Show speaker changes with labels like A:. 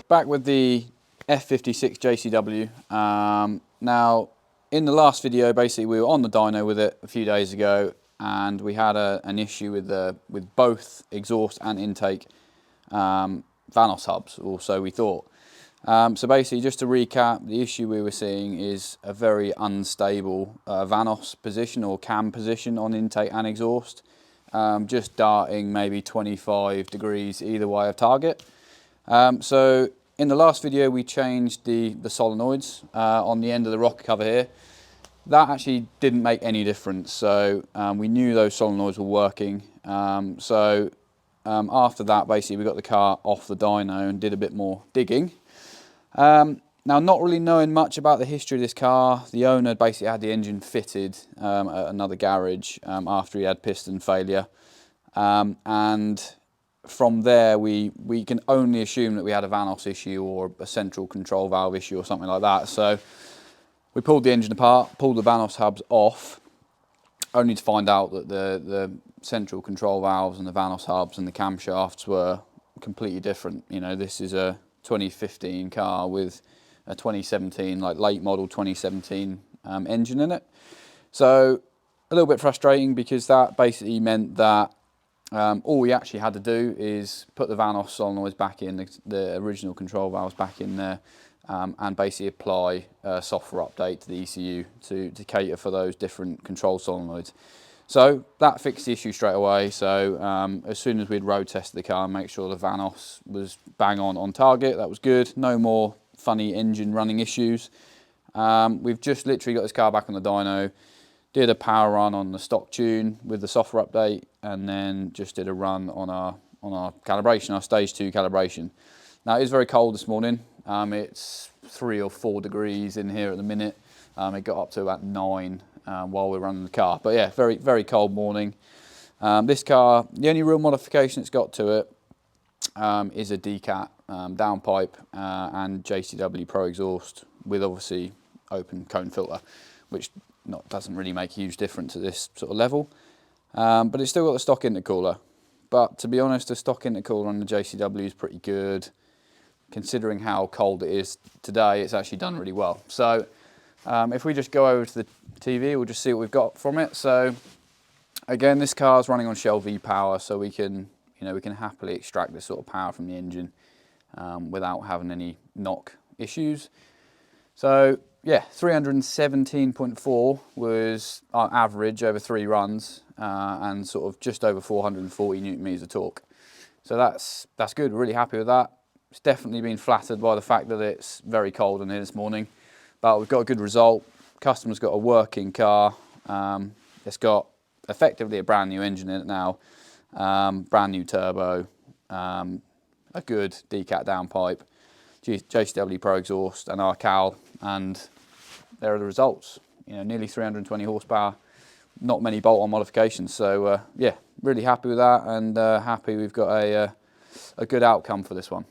A: back with the F56 JCW. Now, in the last video, basically we were on the dyno with it a few days ago, and we had an issue with both exhaust and intake Vanos hubs, or so we thought. So basically, just to recap, the issue we were seeing is a very unstable Vanos position or cam position on intake and exhaust, just darting maybe 25 degrees either way of target. So in the last video we changed the solenoids on the end of the rocker cover here. That actually didn't make any difference, so we knew those solenoids were working. After that, basically we got the car off the dyno and did a bit more digging. Now, not really knowing much about the history of this car, the owner basically had the engine fitted at another garage after he had piston failure, and from there we can only assume that we had a Vanos issue or a central control valve issue or something like that. So we pulled the engine apart, pulled the Vanos hubs off, only to find out that the central control valves and the Vanos hubs and the camshafts were completely different. You know, this is a 2015 car with a 2017, like late model 2017 engine in it. So a little bit frustrating, because that basically meant that all we actually had to do is put the Vanos solenoids back in, the original control valves back in there, and basically apply a software update to the ECU to cater for those different control solenoids. So that fixed the issue straight away. So as soon as we'd road tested the car and make sure the Vanos was bang on target, that was good. No more funny engine running issues. We've just literally got this car back on the dyno, did a power run on the stock tune with the software update, and then just did a run on our calibration, our stage 2 calibration. Now, it is very cold this morning. It's 3 or 4 degrees in here at the minute. It got up to about 9 while we were running the car. But yeah, very cold morning. This car, the only real modification it's got to it is a decat downpipe and JCW Pro exhaust with obviously open cone filter, which doesn't really make a huge difference at this sort of level. But it's still got the stock intercooler. But to be honest, the stock intercooler on the JCW is pretty good. Considering how cold it is today, it's actually done really well. So if we just go over to the TV, we'll just see what we've got from it. So again, this car is running on Shell V power, so we can happily extract this sort of power from the engine without having any knock issues. So yeah, 317.4 was our average over 3 runs, and sort of just over 440 Newton meters of torque. So that's good. We're really happy with that. It's definitely been flattered by the fact that it's very cold in here this morning, but we've got a good result. Customer's got a working car. It's got effectively a brand new engine in it now, brand new turbo, a good decat downpipe, JCW Pro exhaust, and our cal, and there are the results. You know, nearly 320 horsepower, not many bolt-on modifications. So yeah, really happy with that, and happy we've got a good outcome for this one.